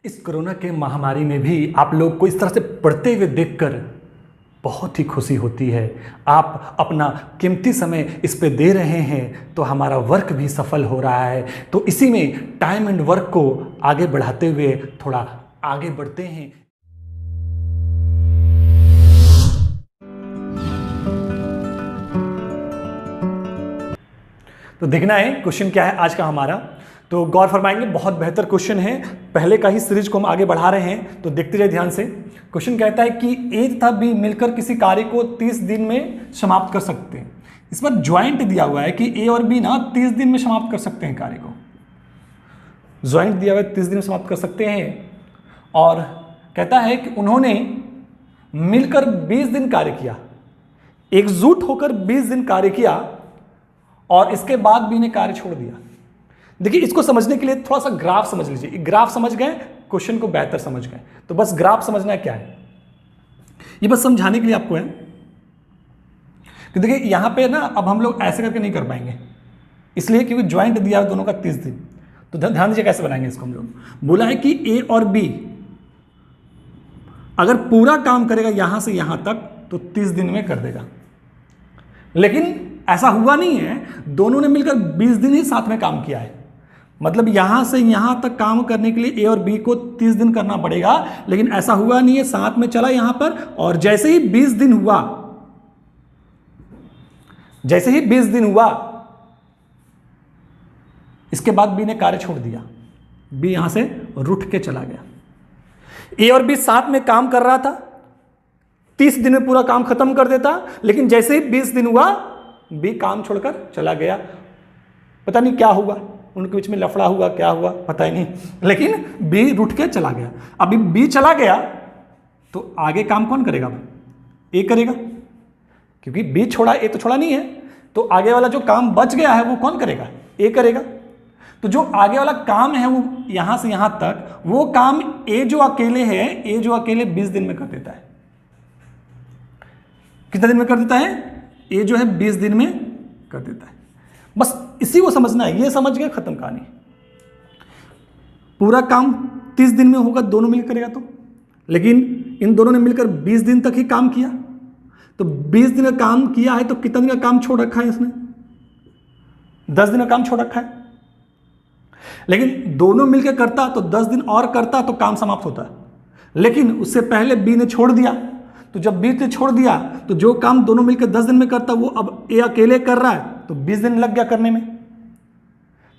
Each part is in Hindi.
इस कोरोना के महामारी में भी आप लोग को इस तरह से पढ़ते हुए देखकर बहुत ही खुशी होती है। आप अपना कीमती समय इस पे दे रहे हैं तो हमारा वर्क भी सफल हो रहा है। तो इसी में टाइम एंड वर्क को आगे बढ़ाते हुए थोड़ा आगे बढ़ते हैं। तो देखना है क्वेश्चन क्या है आज का हमारा, तो गौर फरमाएंगे। बहुत बेहतर क्वेश्चन है, पहले का ही सीरीज को हम आगे बढ़ा रहे हैं, तो देखते रहिए ध्यान से। क्वेश्चन कहता है कि ए तथा बी मिलकर किसी कार्य को 30 दिन में समाप्त कर सकते हैं। इस पर ज्वाइंट दिया हुआ है कि ए और बी ना 30 दिन में समाप्त कर सकते हैं कार्य को। ज्वाइंट दिया हुआ है 30 दिन में समाप्त कर सकते हैं, और कहता है कि उन्होंने मिलकर 20 दिन कार्य किया, एकजुट होकर 20 दिन कार्य किया और इसके बाद बी ने कार्य छोड़ दिया। देखिए, इसको समझने के लिए थोड़ा सा ग्राफ समझ लीजिए। ग्राफ समझ गए, क्वेश्चन को बेहतर समझ गए। तो बस ग्राफ समझना है क्या है, ये बस समझाने के लिए आपको है कि देखिए यहां पे ना अब हम लोग ऐसे करके नहीं कर पाएंगे, इसलिए क्योंकि ज्वाइंट दिया है दोनों का 30 दिन। तो ध्यान दीजिए कैसे बनाएंगे इसको। हम लोग बोला है कि ए और बी अगर पूरा काम करेगा यहां से यहां तक तो 30 दिन में कर देगा, लेकिन ऐसा हुआ नहीं है। दोनों ने मिलकर 20 दिन ही साथ में काम किया है। मतलब यहां से यहां तक काम करने के लिए ए और बी को 30 दिन करना पड़ेगा, लेकिन ऐसा हुआ नहीं है। साथ में चला यहां पर, और जैसे ही 20 दिन हुआ, इसके बाद बी ने कार्य छोड़ दिया। बी यहां से रुठ के चला गया। ए और बी साथ में काम कर रहा था, 30 दिन में पूरा काम खत्म कर देता, लेकिन जैसे ही 20 दिन हुआ बी काम छोड़कर चला गया। पता नहीं क्या हुआ, उनके बीच में लफड़ा हुआ, क्या हुआ पता ही नहीं, लेकिन बी रुठ के चला गया। अभी बी चला गया तो आगे काम कौन करेगा? ए करेगा, क्योंकि बी छोड़ा, ए तो छोड़ा नहीं है। तो आगे वाला जो काम बच गया है वो कौन करेगा? ए करेगा। तो जो आगे वाला काम है वो यहां से यहां तक, वो काम ए जो अकेले 20 दिन में कर देता है। कितने दिन में कर देता है? ए जो है 20 दिन में कर देता है। बस इसी को समझना है, ये समझ गए, खत्म कहानी। पूरा काम 30 दिन में होगा, दोनों मिलकर करेगा तो, लेकिन इन दोनों ने मिलकर 20 दिन तक ही काम किया। तो 20 दिन का काम किया है तो कितना दिन का काम छोड़ रखा है इसने? 10 दिन का काम छोड़ रखा है। लेकिन दोनों मिलकर करता तो 10 दिन और करता तो काम समाप्त होता, लेकिन उससे पहले बी ने छोड़ दिया। तो जब बी ने छोड़ दिया तो जो काम दोनों मिलकर 10 दिन में करता वो अब ए अकेले कर रहा है, तो 20 दिन लग गया करने में।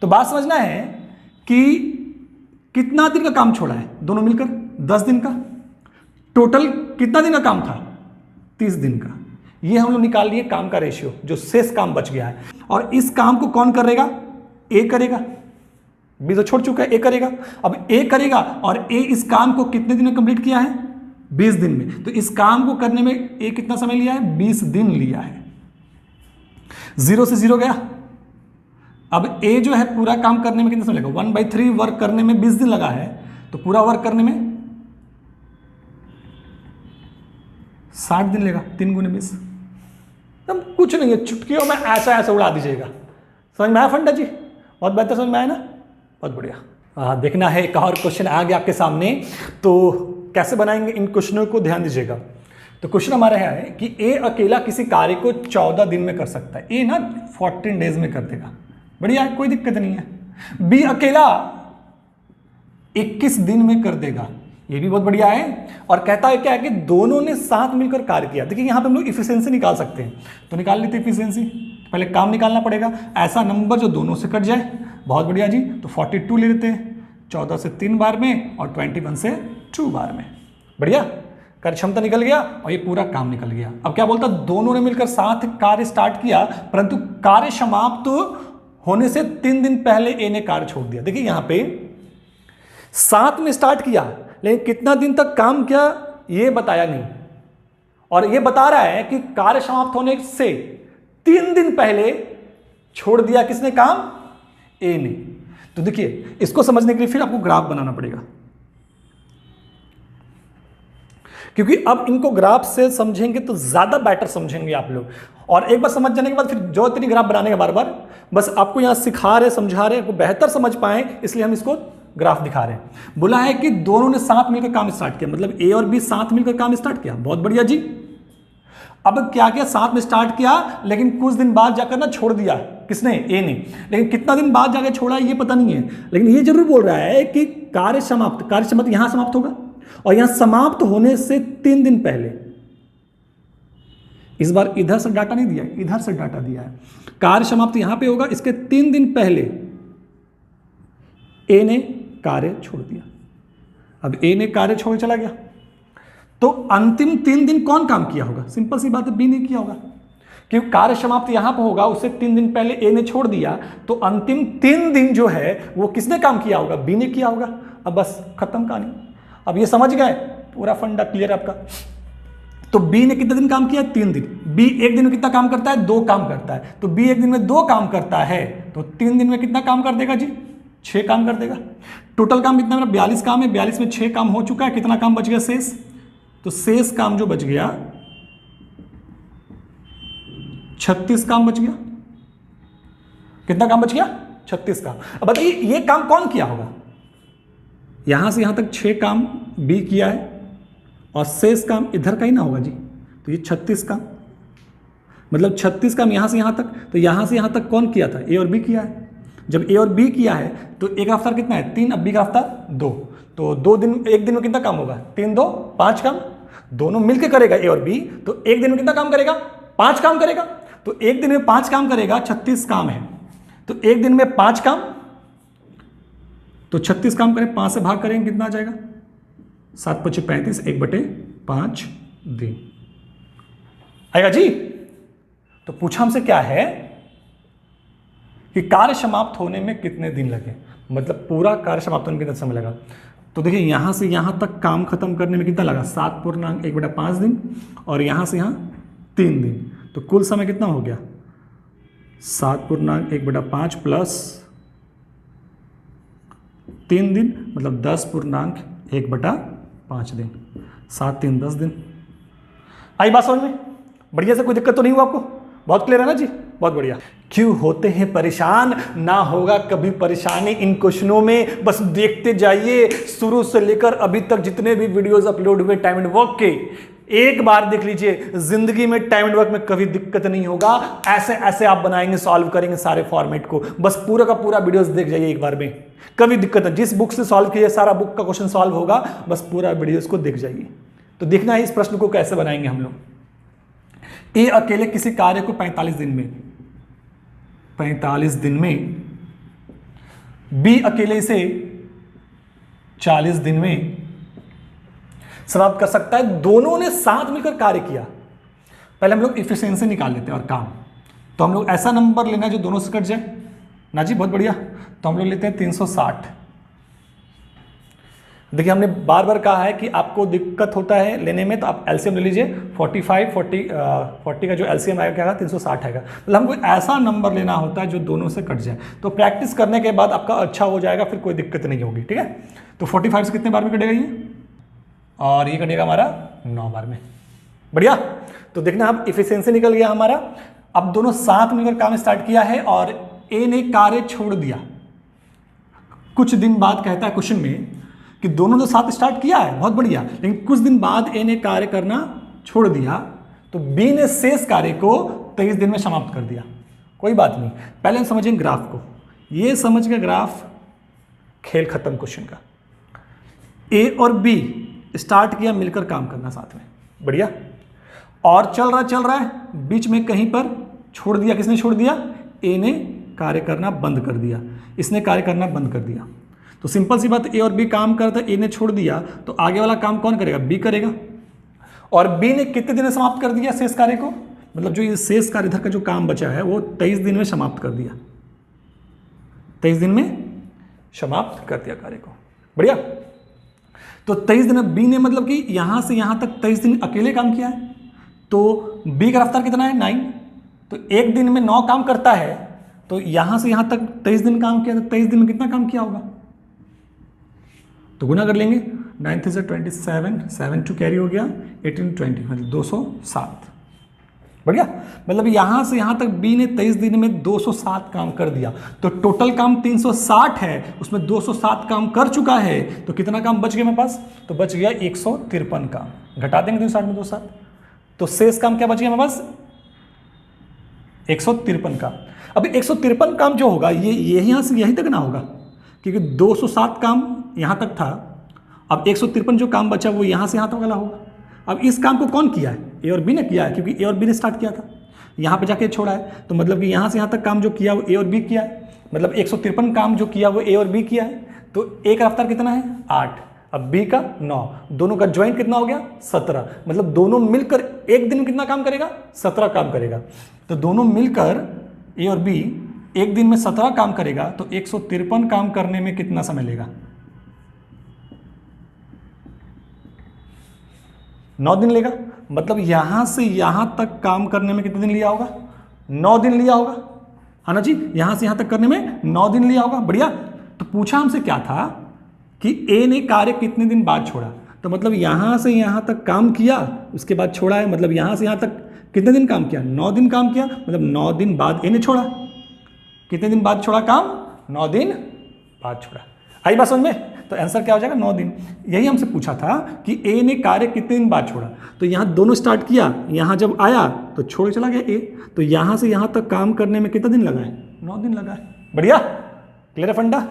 तो बात समझना है कि कितना दिन का काम छोड़ा है दोनों मिलकर? 10 दिन का। टोटल कितना दिन का काम था? 30 दिन का। ये हम लोग निकाल लिए काम का रेशियो, जो शेष काम बच गया है। और इस काम को कौन करेगा? ए करेगा। बी तो छोड़ चुका है, ए करेगा। अब ए करेगा, और ए इस काम को कितने दिन में कंप्लीट किया है? 20 दिन में। तो इस काम को करने में ए कितना समय लिया है? 20 दिन लिया है। 0 से 0 गया। अब ए जो है पूरा काम करने में कितना समय लगा? 1/3 वर्क करने में 20 दिन लगा है, तो पूरा वर्क करने में 60 दिन लेगा। 3 × 20। तब कुछ नहीं है, चुटकियों में ऐसा उड़ा दीजिएगा। समझ में आया फंडा जी? बहुत बेहतर समझ में आया ना? बहुत बढ़िया। देखना है एक और क्वेश्चन आ गया आपके सामने, तो कैसे बनाएंगे इन क्वेश्चनों को, ध्यान दीजिएगा। तो क्वेश्चन हमारा है कि ए अकेला किसी कार्य को 14 दिन में कर सकता है। ए ना 14 डेज में कर देगा, बढ़िया है, कोई दिक्कत नहीं है। बी अकेला 21 दिन में कर देगा, ये भी बहुत बढ़िया है। और कहता है क्या है कि दोनों ने साथ मिलकर कार्य किया। देखिए यहां पे हम लोग इफिशिएंसी निकाल सकते हैं, तो निकाल लेते हैं इफिशिएंसी। पहले काम निकालना पड़ेगा, ऐसा नंबर जो दोनों से कट जाए। बहुत बढ़िया जी। तो 42 ले लेते हैं, 14 से 3 बार में और 21 से 2 बार में। बढ़िया, कार्य क्षमता निकल गया और ये पूरा काम निकल गया। अब क्या बोलता? दोनों ने मिलकर साथ कार्य स्टार्ट किया, परंतु कार्य समाप्त होने से 3 दिन पहले ए ने कार्य छोड़ दिया। देखिए यहां पे साथ में स्टार्ट किया, लेकिन कितना दिन तक काम किया ये बताया नहीं, और ये बता रहा है कि कार्य समाप्त होने से 3 दिन पहले छोड़ दिया किसने काम? ए ने। तो देखिए इसको समझने के लिए फिर आपको ग्राफ बनाना पड़ेगा, क्योंकि अब इनको ग्राफ से समझेंगे तो ज्यादा बेटर समझेंगे आप लोग। और एक बार समझ जाने के बाद फिर जो इतनी ग्राफ बनाने का बार बार, बस आपको यहां सिखा रहे, समझा रहे, आपको बेहतर समझ पाए, इसलिए हम इसको ग्राफ दिखा रहे हैं। बोला है कि दोनों ने साथ मिलकर काम स्टार्ट किया, मतलब ए और बी साथ मिलकर काम स्टार्ट किया। बहुत बढ़िया जी। अब क्या किया, साथ में स्टार्ट किया, लेकिन कुछ दिन बाद जाकर ना छोड़ दिया। किसने? ए ने। लेकिन कितना दिन बाद जाकर छोड़ा ये पता नहीं है, लेकिन ये जरूर बोल रहा है कि कार्य समाप्त यहां समाप्त होगा, और यहां समाप्त होने से 3 दिन पहले। इस बार इधर से डाटा नहीं दिया, इधर से डाटा दिया है। कार्य समाप्त यहां पे होगा, इसके 3 दिन पहले ए ने कार्य छोड़ दिया। अब ए ने कार्य छोड़ चला गया, तो अंतिम 3 दिन कौन काम किया होगा? सिंपल सी बात है, बी ने किया होगा, क्योंकि कार्य समाप्त यहां पर होगा, उससे 3 दिन पहले ए ने छोड़ दिया, तो अंतिम 3 दिन जो है वो किसने काम किया होगा? बी ने किया होगा। अब बस खत्म कहानी। अब ये समझ गए, पूरा फंडा क्लियर आपका। तो बी ने कितने दिन काम किया? 3 दिन। बी एक दिन में कितना काम करता है? 2 काम करता है। तो बी एक दिन में 2 काम करता है, तो 3 दिन में कितना काम कर देगा जी? 6 काम कर देगा। टोटल काम कितना मेरा? 42 काम है। 42 में 6 काम हो चुका है, कितना काम बच गया शेष? तो शेष काम जो बच गया 36 काम बच गया। कितना काम बच गया? 36 काम। अब बताइए ये काम कौन किया होगा? यहां से यहां तक 6 काम बी किया है, और शेष काम इधर का ही ना होगा जी। तो ये 36 काम, मतलब 36 काम यहां से यहां तक। तो यहां से यहां तक कौन किया था? ए और बी किया है। जब ए और बी किया है तो ए का रफ्तार कितना है? 3। अब बी का रफ्तार 2। तो 2 दिन, एक दिन में कितना काम होगा? 3 2 5 काम। दोनों मिलकर करेगा ए और बी, तो एक दिन में कितना काम करेगा? 5 काम करेगा। तो एक दिन में 5 काम करेगा, 36 काम है। तो एक दिन में 5 काम, तो 36 काम करें, 5 से भाग करेंगे, कितना आ जाएगा? 7 × 35, 1/5 दिन आएगा जी। तो पूछा हमसे क्या है कि कार्य समाप्त होने में कितने दिन लगे, मतलब पूरा कार्य समाप्त होने में कितना समय लगा। तो देखिए यहां से यहां तक काम खत्म करने में कितना लगा? 7.1/5 दिन, और यहां से यहां 3 दिन। तो कुल समय कितना हो गया? 7.1/5 प्लस 3 दिन, मतलब 10.1/5 दिन। 7 3 10 दिन। आई बात समझ में? बढ़िया से, कोई दिक्कत तो नहीं हुआ आपको? बहुत क्लियर है ना जी? बहुत बढ़िया। क्यों होते हैं परेशान? ना होगा कभी परेशानी इन क्वेश्चनों में, बस देखते जाइए। शुरू से लेकर अभी तक जितने भी वीडियोस अपलोड हुए टाइम एंड वर्क के, एक बार देख लीजिए। जिंदगी में टाइम एंड वर्क में कभी दिक्कत नहीं होगा। ऐसे ऐसे आप बनाएंगे, सॉल्व करेंगे सारे फॉर्मेट को। बस पूरा का पूरा वीडियोस देख जाइए एक बार में, कभी दिक्कत नहीं। जिस बुक से सॉल्व किया सारा बुक का क्वेश्चन सॉल्व होगा, बस पूरा वीडियोस को देख जाइए। तो देखना है इस प्रश्न को कैसे बनाएंगे हम लोग। ए अकेले किसी कार्य को 45 दिन में, बी अकेले इसे 40 दिन में समाप्त कर सकता है। दोनों ने साथ मिलकर कार्य किया। पहले हम लोग इफिशिएंसी निकाल लेते हैं और काम। तो हम लोग ऐसा नंबर लेना है जो दोनों से कट जाए ना जी। बहुत बढ़िया। तो हम लोग लेते हैं 360। देखिए हमने बार बार कहा है कि आपको दिक्कत होता है लेने में, तो आप एलसीएम ले लीजिए। 40 का जो एलसीएम आएगा क्या आएगा? 360 आएगा। मतलब हमको ऐसा नंबर लेना होता है जो दोनों से कट जाए। तो प्रैक्टिस करने के बाद आपका अच्छा हो जाएगा, फिर कोई दिक्कत नहीं होगी। ठीक है। तो 45 से कितने बार में कटेगा ये? और ये कटेगा हमारा 9 बार में। बढ़िया। तो देखना अब इफिशिएंसी निकल गया हमारा। अब दोनों साथ मिलकर काम स्टार्ट किया है, और ए ने कार्य छोड़ दिया। कुछ दिन बाद कहता है क्वेश्चन में कि दोनों ने साथ स्टार्ट किया है, बहुत बढ़िया, लेकिन कुछ दिन बाद ए ने कार्य करना छोड़ दिया, तो बी ने शेष कार्य को 23 दिन में समाप्त कर दिया। कोई बात नहीं, पहले हम समझेंगे ग्राफ को। ये समझ के ग्राफ, खेल खत्म क्वेश्चन का। ए और बी स्टार्ट किया मिलकर काम करना साथ में, बढ़िया। और चल रहा है, बीच में कहीं पर छोड़ दिया। किसने छोड़ दिया? ए ने कार्य करना बंद कर दिया, इसने कार्य करना बंद कर दिया। तो सिंपल सी बात, ए और बी काम करता है, ए ने छोड़ दिया, तो आगे वाला काम कौन करेगा? बी करेगा। और बी ने कितने दिन में समाप्त कर दिया शेष कार्य को? मतलब जो ये शेष कार्य इधर का जो काम बचा है वो 23 दिन में समाप्त कर दिया। 23 दिन में समाप्त कर दिया कार्य को, बढ़िया। तो 23 दिन में बी ने, मतलब कि यहां से यहां तक 23 दिन अकेले काम किया है। तो बी का रफ्तार कितना है? 9। तो एक दिन में 9 काम करता है, तो यहां से यहां तक 23 दिन काम किया, तो 23 दिन में कितना काम किया होगा? तो गुना कर लेंगे। 9 3 27, 7 2 कैरी हो गया, 18 20, मतलब 207। बढ़िया। मतलब यहाँ से यहाँ तक बी ने 23 दिन में 207 काम कर दिया, तो टोटल काम 360 है, उसमें 207 काम कर चुका है, तो कितना काम बच गया मेरे पास? तो बच गया 153 काम। घटा देंगे 360 में 207, तो शेष काम क्या बच गया मेरे पास? 153 काम। अब 153 काम जो होगा ये यहाँ से यहीं तक ना होगा, क्योंकि 207 काम यहाँ तक था। अब 153 जो काम बचा वो यहाँ से यहाँ तक वाला होगा। अब इस काम को कौन किया है? ए और बी ने किया है, क्योंकि ए और बी ने स्टार्ट किया था, यहाँ पे जाके छोड़ा है, तो मतलब कि यहाँ से यहाँ तक काम जो किया वो ए और बी किया है। मतलब 153 काम जो किया वो ए और बी किया है। तो ए का रफ्तार कितना है? 8, अब बी का 9, दोनों का ज्वाइंट कितना हो गया? 17। मतलब दोनों मिलकर एक दिन में कितना काम करेगा? 17 काम करेगा। तो दोनों मिलकर ए और बी एक दिन में 17 काम करेगा, तो 153 काम करने में कितना समय लेगा? 9 दिन लेगा। मतलब यहां से यहां तक काम करने में कितने दिन लिया होगा? 9 दिन लिया होगा, है ना जी। यहां से यहां तक करने में 9 दिन लिया होगा। बढ़िया। तो पूछा हमसे क्या था कि ए ने कार्य कितने दिन बाद छोड़ा, तो मतलब यहां से यहां तक काम किया, उसके बाद छोड़ा है। मतलब यहां से यहां तक कितने दिन काम किया? 9 दिन काम किया। मतलब 9 दिन बाद ए ने छोड़ा। कितने दिन बाद छोड़ा काम? 9 दिन बाद छोड़ा। आई बात समझ में? तो आंसर क्या हो जाएगा? 9 दिन। यही हमसे पूछा था कि ए ने कार्य कितने दिन बाद छोड़ा, तो यहाँ दोनों स्टार्ट किया, यहाँ जब आया तो छोड़ चला गया ए, तो यहाँ से यहाँ तक काम करने में कितना दिन लगा है? 9 दिन लगा है। बढ़िया, क्लियर है फंडा?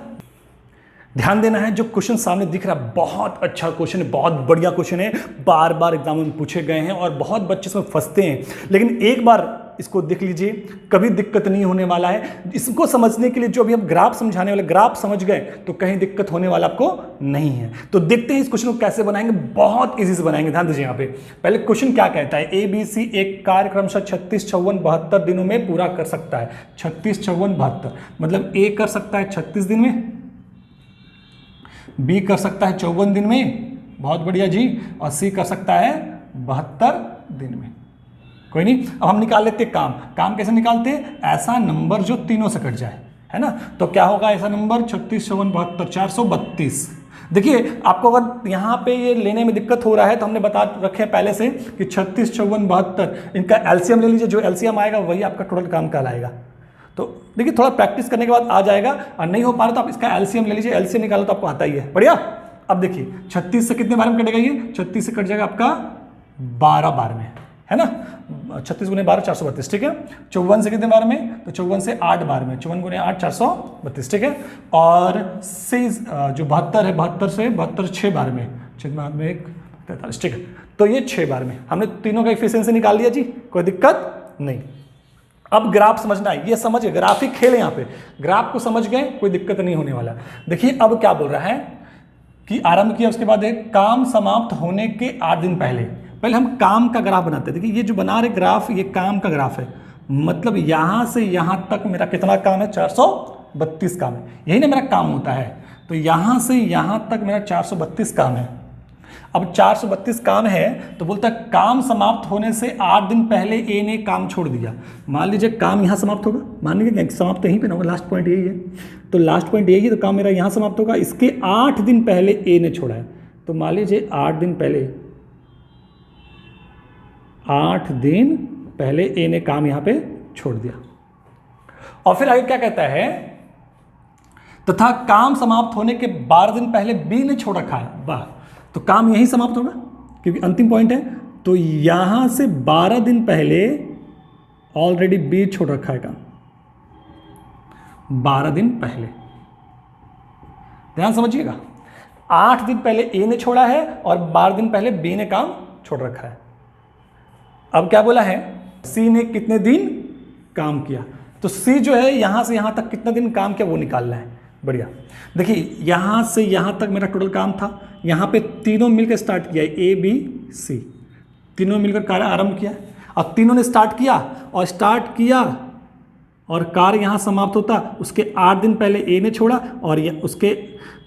ध्यान देना है, जो क्वेश्चन सामने दिख रहा है बहुत अच्छा क्वेश्चन है, बहुत बढ़िया क्वेश्चन है, बार बार एग्जाम में पूछे गए हैं और बहुत बच्चे इसमें फंसते हैं। लेकिन एक बार इसको देख लीजिए, कभी दिक्कत नहीं होने वाला है। इसको समझने के लिए जो अभी हम ग्राफ समझाने वाले, ग्राफ समझ गए तो कहीं दिक्कत होने वाला आपको नहीं है। तो देखते हैं इस क्वेश्चन को कैसे बनाएंगे। बहुत इजी से बनाएंगे। ध्यान दीजिए यहाँ पे पहले क्वेश्चन क्या कहता है? ए बी सी एक कार्यक्रम 36, 54, 72 दिनों में पूरा कर सकता है। 36, 54, 72 मतलब ए कर सकता है 36 दिन में, बी कर सकता है 54 दिन में, बहुत बढ़िया जी, और सी कर सकता है 72 दिन में। कोई नहीं, अब हम निकाल लेते हैं काम। काम कैसे निकालते हैं? ऐसा नंबर जो तीनों से कट जाए, है ना। तो क्या होगा ऐसा नंबर? 36, 54, 72, 432। देखिए आपको अगर यहाँ पे ये लेने में दिक्कत हो रहा है तो हमने बता रखे पहले से कि 36, 54, 72 इनका एलसीएम ले लीजिए। जो एलसीएम आएगा वही आपका टोटल काम कहलाएगा। तो देखिए थोड़ा प्रैक्टिस करने के बाद आ जाएगा, और नहीं हो पा रहा तो आप इसका एलसीएम ले लीजिए। एलसीएम निकालो तो आपको आता ही है। बढ़िया। अब देखिए 36 से कितने बार में कटेगा ये? 36 से कट जाएगा आपका 12 बार में, है ना। 36 गुने 12 432, ठीक है। 54 से कितने बार में? तो 54 से 8 बार में, 54 गुने 8 432, ठीक है। और से जो 72 है, 72 से 72 6 बार में, 6 बार में 1 43, ठीक है। तो ये 6 बार में हमने तीनों का एफिशिएंसी निकाल लिया जी, कोई दिक्कत नहीं। अब ग्राफ समझना है, ये समझ गए, ग्राफिक खेल है यहाँ पे, ग्राफ को समझ गए, कोई दिक्कत नहीं होने वाला। देखिए अब क्या बोल रहा है कि आरंभ किया, उसके बाद एक काम समाप्त होने के 8 दिन पहले हम काम का ग्राफ बनाते हैं। देखिए ये जो बना रहे ग्राफ, ये काम का ग्राफ है। मतलब यहां से यहां तक मेरा कितना काम है? 432 काम है। यही ना मेरा काम होता है। तो यहां से यहां तक मेरा 432 काम है। अब 432 काम है तो बोलता है काम समाप्त होने से 8 दिन पहले ए ने काम छोड़ दिया। मान लीजिए काम यहाँ समाप्त होगा, मान लीजिए समाप्त यहीं पे ना होगा, लास्ट पॉइंट यही है। तो लास्ट पॉइंट यही है, तो काम मेरा यहाँ समाप्त होगा। इसके 8 दिन पहले ए ने छोड़ा है, तो मान लीजिए 8 दिन पहले ए ने काम यहाँ पे छोड़ दिया। और फिर आगे क्या कहता है? तथा काम समाप्त होने के 12 दिन पहले बी ने छोड़ रखा है। वाह, तो काम यहीं समाप्त होगा क्योंकि अंतिम पॉइंट है। तो यहां से 12 दिन पहले ऑलरेडी बी छोड़ रखा है काम, 12 दिन पहले। ध्यान समझिएगा, 8 दिन पहले ए ने छोड़ा है और 12 दिन पहले बी ने काम छोड़ रखा है। अब क्या बोला है? सी ने कितने दिन काम किया, तो सी जो है यहां से यहां तक कितना दिन काम किया वो निकालना है। बढ़िया। देखिए यहां से यहां तक मेरा टोटल काम था, यहां पे तीनों मिलकर स्टार्ट किया, ए बी सी, तीनों मिलकर कार्य आरंभ किया। अब तीनों ने स्टार्ट किया और कार्य यहां समाप्त होता, उसके 8 दिन पहले ए ने छोड़ा और उसके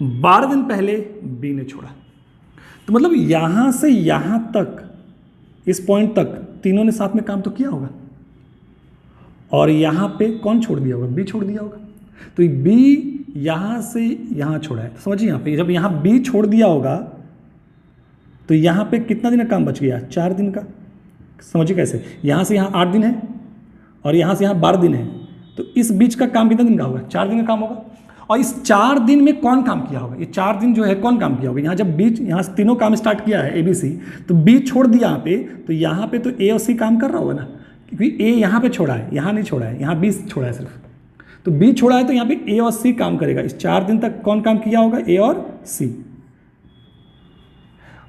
12 दिन पहले बी ने छोड़ा। तो मतलब यहां से यहां तक, इस पॉइंट तक तीनों ने साथ में काम तो किया होगा, और यहां पे कौन छोड़ दिया होगा? बी छोड़ दिया होगा। तो बी यहां से यहां छोड़ा है, तो समझिए यहां पे जब यहां बी छोड़ दिया होगा तो यहां पे कितना दिन का काम बच गया? 4 दिन का। समझिए कैसे, यहाँ से यहाँ 8 दिन है और यहाँ से यहाँ 12 दिन है, तो इस बीच का काम कितना दिन का होगा? 4 दिन का काम होगा। और इस 4 दिन में कौन काम किया होगा? ये 4 दिन जो है कौन काम किया होगा? यहाँ जब बीच, यहाँ से तीनों काम स्टार्ट किया है ABC, तो B छोड़ दिया यहाँ पे तो A और C काम कर रहा होगा ना, क्योंकि A यहाँ पे छोड़ा है, यहाँ नहीं छोड़ा है, यहाँ B छोड़ा है सिर्फ, तो B छोड़ा है तो यहाँ पे A और C काम करेगा। इस 4 दिन तक कौन काम किया होगा? A और C।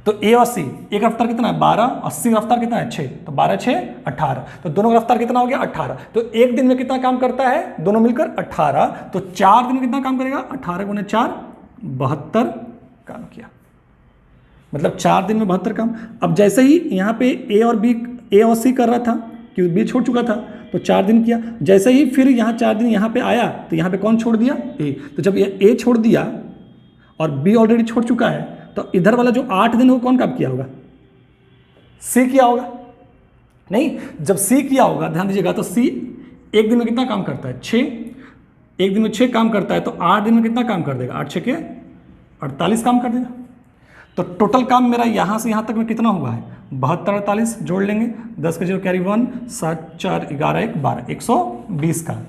तो A और C, एक रफ्तार कितना है? 12 और C रफ्तार कितना है? 6, तो 12 6 18, तो दोनों का रफ्तार कितना हो गया? 18। तो एक दिन में कितना काम करता है दोनों मिलकर? 18। तो 4 दिन में कितना काम करेगा? 18 गुने 4 72 काम किया, मतलब 4 दिन में 72 काम। अब जैसे ही यहाँ पे A और C कर रहा था, क्योंकि B छोड़ चुका था, तो 4 दिन किया। जैसे ही फिर यहाँ 4 दिन यहाँ पे आया, तो यहाँ पे कौन छोड़ दिया? A। तो जब ये A छोड़ दिया और B ऑलरेडी छोड़ चुका है, तो इधर वाला जो 8 दिन वो कौन काम किया होगा? C किया होगा। नहीं, जब C किया होगा, ध्यान दीजिएगा, तो C एक दिन में कितना काम करता है? 6। एक दिन में 6 काम करता है, तो 8 दिन में कितना काम कर देगा? 8 6 के 48 काम कर देगा। तो टोटल काम मेरा यहाँ से यहाँ तक में कितना हुआ है? 72 48 जोड़ लेंगे, 10 के 0 कैरी 1, 7 4 11 1 12, 120 काम।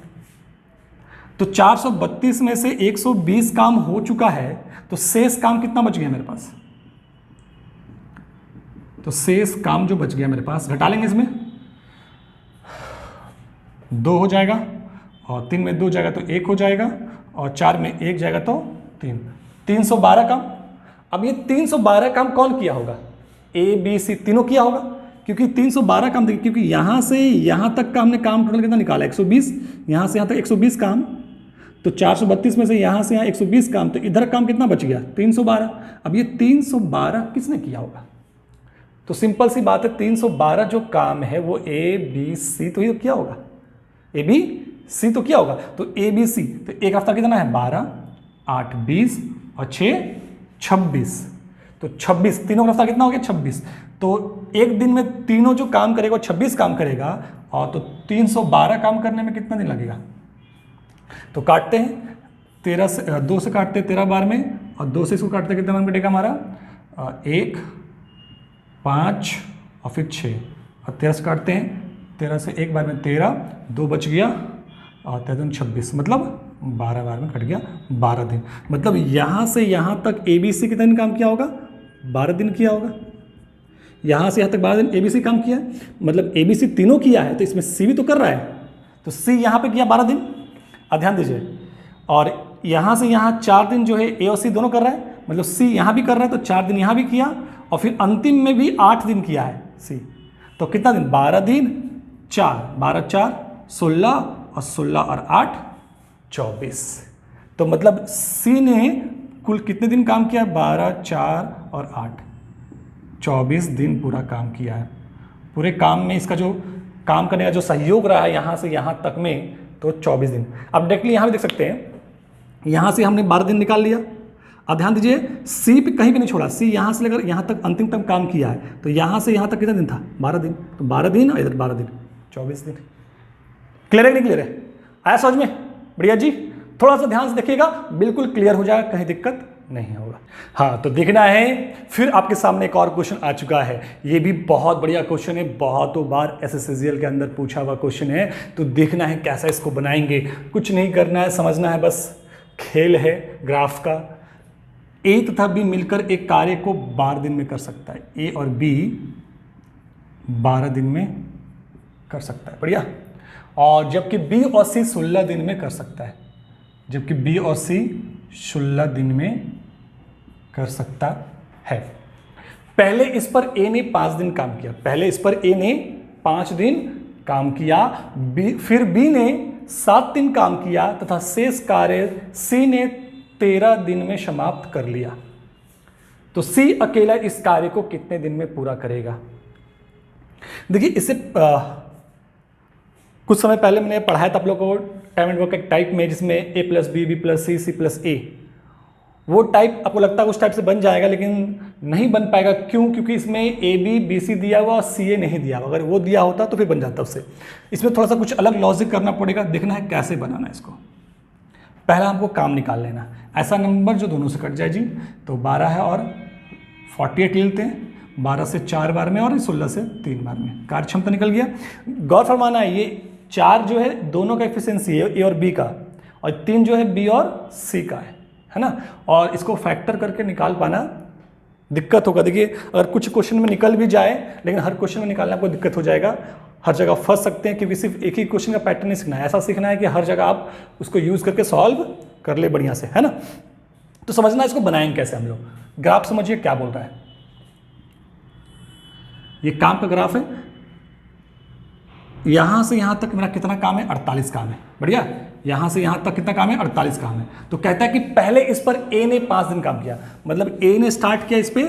तो 432 में से 120 काम हो चुका है, तो शेष काम कितना बच गया मेरे पास? तो शेष काम जो बच गया मेरे पास, घटा लेंगे इसमें, 2 हो जाएगा, और 3 में 2 जाएगा तो 1 हो जाएगा, और 4 में 1 जाएगा तो 3, 312 काम। अब ये 312 काम कौन किया होगा? A B C तीनों किया होगा, क्योंकि 312 काम देखिए, क्योंकि यहाँ से यहाँ तक का हमने काम टोटल कितना निकाला? 120, यहाँ से यहाँ तक 120 काम, तो 432 में से यहाँ से यहाँ 120 काम, तो इधर काम कितना बच गया? 312। अब ये 312 किसने किया होगा? तो सिंपल सी बात है, 312 जो काम है वो A B C तो ये किया होगा, A B C तो किया होगा। तो A B C, तो एक हफ्ता कितना है? 12 8 20 और 6 26, तो 26, तीनों का हफ्ता कितना हो गया? 26। तो एक दिन में तीनों जो काम करेगा वो 26 काम करेगा, और तो 312 काम करने में कितना दिन लगेगा? तो काटते हैं, 13 से 2 से काटते हैं 13 बार में, और 2 से इसको काटते कितना बार कटेगा हमारा? 1 5 और फिर 6, और 13 से काटते हैं, 13 से एक बार में 13, 2 बच गया, और 13 26, मतलब 12 बार में कट गया 12 दिन। मतलब यहाँ से यहाँ तक ABC कितना दिन काम किया होगा? 12 दिन किया होगा। यहाँ से यहाँ तक 12 दिन ABC काम किया, मतलब ABC तीनों किया है, तो इसमें C भी तो कर रहा है, तो C यहाँ पे किया 12 दिन। अब ध्यान दीजिए, और यहाँ से यहाँ 4 दिन जो है A और C दोनों कर रहा है, मतलब C यहाँ भी कर रहा है, तो 4 दिन यहाँ भी किया, और फिर अंतिम में भी 8 दिन किया है C। तो कितना दिन? 12 दिन 4, 12 4 16, और 16 और 8 24। तो मतलब C ने कुल कितने दिन काम किया? 12 4 और 8 24 दिन पूरा काम किया है। पूरे काम में इसका जो काम करने का जो सहयोग रहा है यहाँ से यहाँ तक में, तो 24 दिन। अब डायरेक्टली यहाँ पे देख सकते हैं, यहाँ से हमने 12 दिन निकाल लिया। अब ध्यान दीजिए, C पे कहीं भी नहीं छोड़ा, C यहाँ से लेकर यहाँ तक अंतिम तक काम किया है, तो यहाँ से यहाँ तक कितना दिन था? 12 दिन। तो 12 दिन और इधर 12 दिन, 24 दिन। क्लियर है कि नहीं क्लियर है? आया समझ में? बढ़िया जी, थोड़ा सा ध्यान से देखिएगा, बिल्कुल क्लियर हो जाएगा, कहीं दिक्कत नहीं होगा। हाँ, तो देखना है, फिर आपके सामने एक और क्वेश्चन आ चुका है। ये भी बहुत बढ़िया क्वेश्चन है, बहुतों बार SSCGL के अंदर पूछा हुआ क्वेश्चन है, तो देखना है कैसा इसको बनाएंगे। कुछ नहीं करना है, समझना है, बस खेल है ग्राफ का। A तथा B मिलकर एक कार्य को 12 दिन में कर सकता है, A और B 12 दिन में कर सकता है, बढ़िया। और जबकि B और C 16 दिन में कर सकता है, जबकि B और C 16 दिन में कर सकता है। पहले इस पर A ने 5 दिन काम किया, पहले इस पर A ने 5 दिन काम किया, फिर B ने 7 दिन काम किया, तथा शेष कार्य C ने 13 दिन में समाप्त कर लिया। तो C अकेला इस कार्य को कितने दिन में पूरा करेगा? देखिए, इससे कुछ समय पहले मैंने पढ़ाया था आप लोगों को टाइम एंड वर्क एक टाइप में, जिसमें A + B, B + C, C + A। वो टाइप आपको लगता है उस टाइप से बन जाएगा, लेकिन नहीं बन पाएगा। क्यों? क्योंकि इसमें A B B C दिया हुआ और C A नहीं दिया हुआ। अगर वो दिया होता तो फिर बन जाता उससे। इसमें थोड़ा सा कुछ अलग लॉजिक करना पड़ेगा, देखना है कैसे बनाना है इसको। पहला हमको काम निकाल लेना, ऐसा नंबर जो दोनों से कट जाए जी। तो 12 है और 48 ले लेते हैं, 12 से 4 बार में और 16 से 3 बार में कार्य क्षमता निकल गया। गौर फरमाना है, ये 4 जो है दोनों का एफिशिएंसी है, ए और बी का, और 3 जो है बी और सी का है ना। और इसको फैक्टर करके निकाल पाना दिक्कत होगा। देखिए अगर कुछ क्वेश्चन में निकल भी जाए, लेकिन हर क्वेश्चन में निकालना आपको दिक्कत हो जाएगा, हर जगह फंस सकते हैं, क्योंकि सिर्फ एक ही क्वेश्चन का पैटर्न नहीं सीखना है, ऐसा सीखना है कि हर जगह आप उसको यूज करके सॉल्व कर ले बढ़िया से, है ना। तो समझना इसको बनाएंगे कैसे हम लोग। ग्राफ समझिए क्या बोल रहा है, ये काम का ग्राफ है, यहां से यहां तक मेरा कितना काम है, 48 काम है, बढ़िया। यहां से यहां तक कितना काम है, 48 काम है। तो कहता है कि पहले इस पर ए ने 5 दिन काम किया, मतलब ए ने स्टार्ट किया इस पे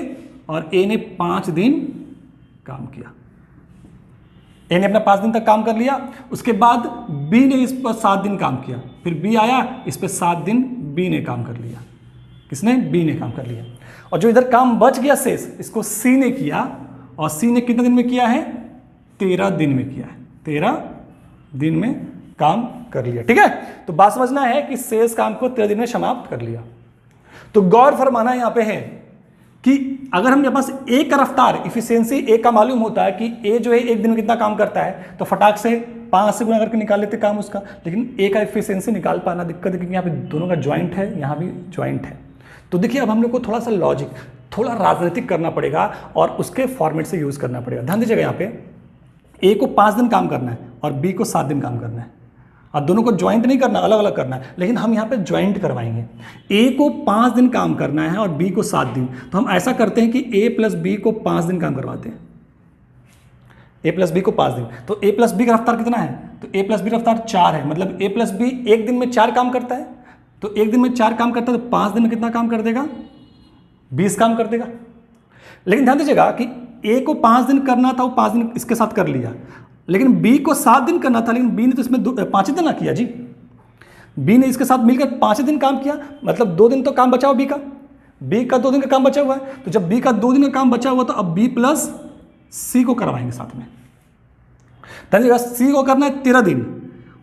और ए ने 5 दिन काम किया। ए ने अपना 5 दिन तक काम कर लिया, उसके बाद बी ने इस पर 7 दिन काम किया, फिर बी आया, इस पर 7 दिन बी ने काम कर लिया। किसने, बी ने काम कर लिया। और जो इधर काम बच गया शेष, इसको सी ने किया, और सी ने कितने दिन में किया है, 13 दिन में किया है, 13 दिन में काम कर लिया, ठीक है। तो बात समझना है कि शेष काम को 13 दिन में समाप्त कर लिया। तो गौर फरमाना यहां पे है कि अगर हम मेरे पास ए का रफ्तार, इफिशियंसी ए का मालूम होता है कि ए जो है एक दिन में कितना काम करता है, तो फटाक से 5 से गुणा करके निकाल लेते काम उसका। लेकिन ए का इफिशियंसी निकाल पाना दिक्कत है, क्योंकि यहाँ पे दोनों का ज्वाइंट है, यहाँ भी ज्वाइंट है। तो देखिए अब हम लोग को थोड़ा सा लॉजिक, थोड़ा राजनीतिक करना पड़ेगा और उसके फॉर्मेट से यूज करना पड़ेगा। ध्यान दीजिएगा, यहाँ पे ए को 5 दिन काम करना है और बी को 7 दिन काम करना है, और दोनों को ज्वाइंट नहीं करना, अलग अलग करना है। लेकिन हम यहाँ पे ज्वाइंट करवाएंगे। ए को 5 दिन काम करना है और बी को 7 दिन, तो हम ऐसा करते हैं कि ए प्लस बी को 5 दिन काम करवाते हैं, ए प्लस बी को 5 दिन। तो ए प्लस बी का रफ्तार कितना है, तो ए प्लस बी रफ्तार 4 है, मतलब ए प्लस बी एक दिन में 4 काम करता है। तो एक दिन में 4 काम करता है, तो 5 दिन में कितना काम कर देगा, 20 काम कर देगा। लेकिन ध्यान दीजिएगा कि ए को 5 दिन करना था, वो 5 दिन इसके साथ कर लिया, लेकिन बी को 7 दिन करना था, लेकिन बी ने तो इसमें 5 दिन ना किया जी। बी ने इसके साथ मिलकर 5 दिन काम किया, मतलब 2 दिन तो काम बचा हुआ बी का 2 दिन का काम बचा हुआ है। तो जब बी का 2 दिन का काम बचा हुआ, तो अब बी प्लस सी को करवाएंगे साथ में। सी को करना है 13 दिन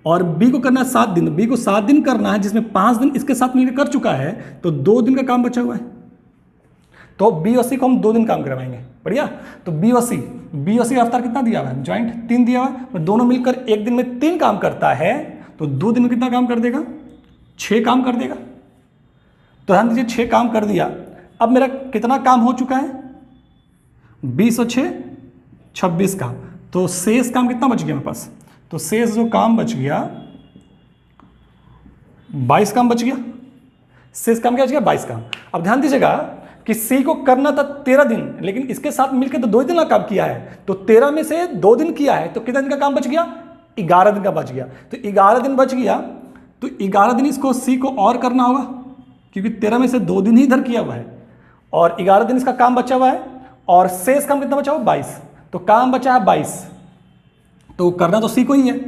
और बी को करना है 7 दिन। बी को 7 दिन करना है, जिसमें 5 दिन इसके साथ मिलकर कर चुका है, तो 2 दिन का काम बचा हुआ है। तो बी और सी को हम 2 दिन काम करवाएंगे, बढ़िया। तो बी और सी का रफ्तार कितना दिया हुआ है, ज्वाइंट 3 दिया हुआ है। दोनों मिलकर एक दिन में 3 काम करता है, तो 2 दिन में कितना काम कर देगा, 6 काम कर देगा। तो ध्यान दीजिए 6 काम कर दिया। अब मेरा कितना काम हो चुका है, 20 और 6 26 काम। तो शेष काम कितना बच गया मेरे पास, तो शेष जो काम बच गया 22 काम बच गया। शेष काम क्या बच गया, 22 काम। अब ध्यान दीजिएगा कि सी को करना था 13 दिन, लेकिन इसके साथ मिलकर तो 2 दिन का काम किया है, तो 13 में से 2 दिन किया है, तो कितना दिन का काम बच गया, 11 दिन का बच गया। तो 11 दिन बच गया, तो 11 दिन इसको सी को और करना होगा, क्योंकि 13 में से 2 दिन ही इधर किया हुआ है, और 11 दिन इसका काम बचा हुआ है, और शेष काम कितना बचा हुआ, 22। तो काम बचा है 22, तो करना तो सी को ही है,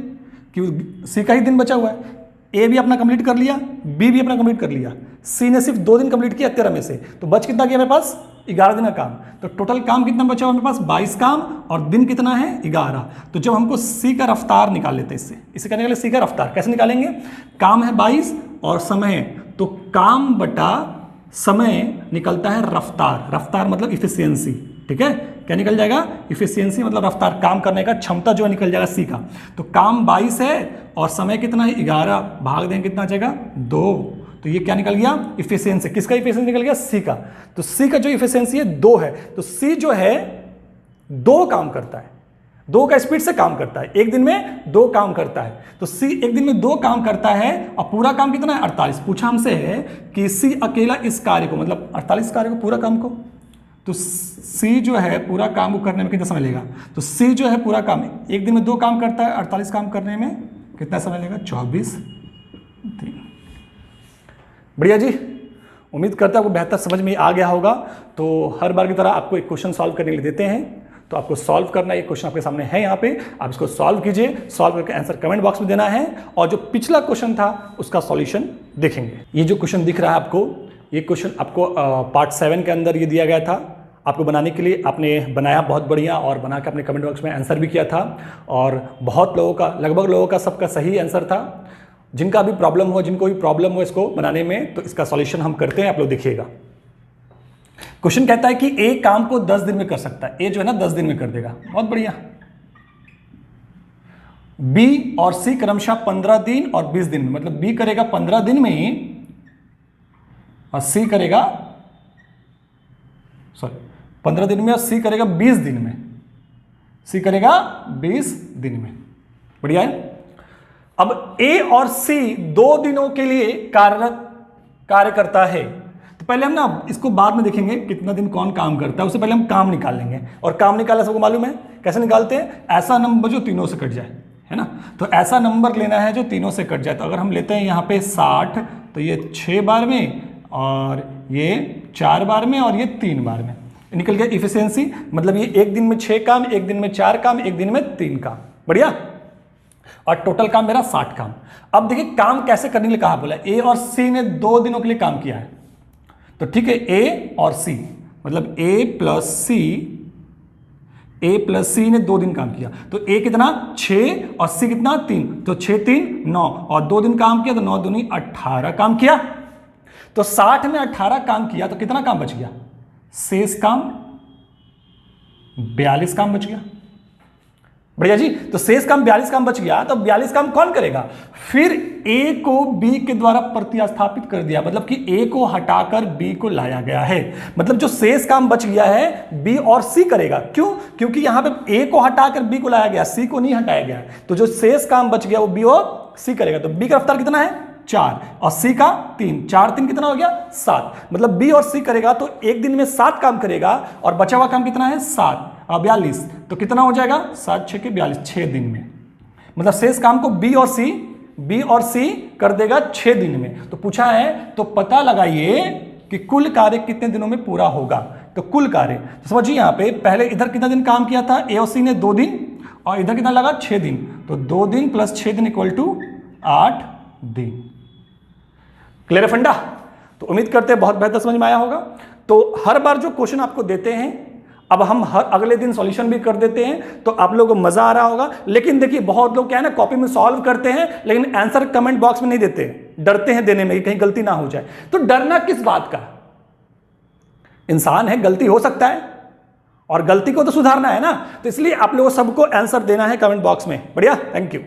क्योंकि सी का ही दिन बचा हुआ है। ए भी अपना कंप्लीट कर लिया, बी भी अपना कंप्लीट कर लिया, सी ने सिर्फ 2 दिन कंप्लीट किया 13 में से, तो बच कितना गया मेरे पास, 11 दिन का काम। तो टोटल काम कितना बचा हुआ मेरे पास, 22 काम, और दिन कितना है, 11। तो जब हमको सी का रफ्तार निकाल लेते हैं, इससे क्या निकाले, सी का रफ्तार कैसे निकालेंगे, काम है 22 और समय, तो काम बटा समय निकलता है रफ्तार। रफ्तार मतलब इफिशियंसी, ठीक है। क्या निकल जाएगा, इफिशियंसी मतलब रफ्तार, काम करने का क्षमता जो निकल जाएगा सी का। तो काम 22 है और समय कितना है, 11, भाग देंगे कितना आ जाएगा, 2। तो ये क्या निकल गया, इफिशियंसी। किसका इफिशियंसी निकल गया, सी का। तो सी का जो इफिशियंसी है 2 है, तो सी जो है 2 काम करता है, 2 का स्पीड से काम करता है, एक दिन में 2 काम करता है। तो सी एक दिन में 2 काम करता है, और पूरा काम कितना है, 48। पूछा हमसे है कि सी अकेला इस कार्य को, मतलब 48 कार्य को, पूरा काम को, तो सी जो है पूरा काम को करने में कितना समय लेगा, तो सी जो है पूरा काम एक दिन में 2 काम करता है, 48 काम करने में कितना समय लेगा, 24 दिन। बढ़िया जी, उम्मीद करता हूँ आपको बेहतर समझ में आ गया होगा। तो हर बार की तरह आपको एक क्वेश्चन सॉल्व करने के लिए देते हैं, तो आपको सॉल्व करना, ये क्वेश्चन आपके सामने है यहाँ पे, आप इसको सॉल्व कीजिए। सॉल्व करके आंसर कमेंट बॉक्स में देना है, और जो पिछला क्वेश्चन था उसका सॉल्यूशन देखेंगे। ये जो क्वेश्चन दिख रहा है आपको, ये क्वेश्चन आपको पार्ट 7 के अंदर ये दिया गया था। आपको बनाने के लिए आपने बनाया बहुत बढ़िया, और बना के अपने कमेंट बॉक्स में आंसर भी किया था, और बहुत लोगों का, लगभग लोगों का सबका सही आंसर था। जिनका भी प्रॉब्लम हो, जिनको भी प्रॉब्लम हो इसको बनाने में, तो इसका सॉल्यूशन हम करते हैं, आप लोग देखिएगा। क्वेश्चन कहता है कि ए काम को 10 दिन में कर सकता है, ए जो है ना 10 दिन में कर देगा, बहुत बढ़िया। बी और सी क्रमशः 15 दिन और 20 दिन में, मतलब बी करेगा 15 दिन में और सी करेगा 15 दिन में और सी करेगा 20 दिन में, सी करेगा 20 दिन में, बढ़िया है। अब ए और सी 2 दिनों के लिए कार्य करता है, तो पहले हम ना इसको बाद में देखेंगे कितना दिन कौन काम करता है, उससे पहले हम काम निकाल लेंगे। और काम निकालना सबको मालूम है, कैसे निकालते हैं? ऐसा नंबर जो तीनों से कट जाए, है ना। तो ऐसा नंबर लेना है जो तीनों से कट जाए। तो अगर हम लेते हैं यहाँ पे 60, तो ये 6 बार में और ये 4 बार में और ये 3 बार में निकल गया इफिशियंसी। मतलब ये एक दिन में 6 काम, एक दिन में 4 काम, एक दिन में 3 काम, बढ़िया। और टोटल काम मेरा 60 काम। अब देखिए काम कैसे करने के लिए कहा बोला, ए और सी ने 2 दिनों के लिए काम किया है, तो ठीक है ए और सी मतलब ए प्लस सी ने 2 दिन काम किया, तो ए कितना 6 और सी कितना 3, तो 6 3 9 और 2 दिन काम किया, तो 9 दूनी 18 काम किया। तो 60 में 18 काम किया तो कितना काम बच गया? शेष काम 42 काम बच गया, बढ़िया जी। तो शेष काम 42 काम बच गया, तो 42 काम कौन करेगा? फिर ए को बी के द्वारा प्रतिस्थापित कर दिया, मतलब कि ए को हटाकर बी को लाया गया है। मतलब जो शेष काम बच गया है बी और सी करेगा। क्यों? क्योंकि यहां पे ए को हटाकर बी को लाया गया, सी को नहीं हटाया गया। तो जो शेष काम बच गया वो बी और सी करेगा। तो बी का रफ्तार कितना है? 4 और सी का 3, 4 3 कितना हो गया? 7। मतलब बी और सी करेगा तो एक दिन में 7 काम करेगा और बचा हुआ काम कितना है? 7 और 42, तो कितना हो जाएगा? 7 6 के 42, 6 दिन में। मतलब शेष काम को बी और सी कर देगा 6 दिन में। तो पूछा है तो पता लगाइए कि कुल कार्य कितने दिनों में पूरा होगा। तो कुल कार्य तो समझिए यहाँ पे पहले इधर कितना दिन काम किया था? ए और सी ने 2 दिन और इधर कितना लगा? 6 दिन। तो 2 दिन प्लस 6 दिन इक्वल टू 8 दिन। क्लियर है फंडा? तो उम्मीद करते हैं बहुत बेहतर समझ में आया होगा। तो हर बार जो क्वेश्चन आपको देते हैं अब हम हर अगले दिन सॉल्यूशन भी कर देते हैं, तो आप लोगों को मजा आ रहा होगा। लेकिन देखिए बहुत लोग क्या है ना कॉपी में सॉल्व करते हैं लेकिन आंसर कमेंट बॉक्स में नहीं देते, डरते हैं देने में, कहीं गलती ना हो जाए। तो डरना किस बात का? इंसान है, गलती हो सकता है और गलती को तो सुधारना है ना। तो इसलिए आप लोगों सबको आंसर देना है कमेंट बॉक्स में। बढ़िया, थैंक यू।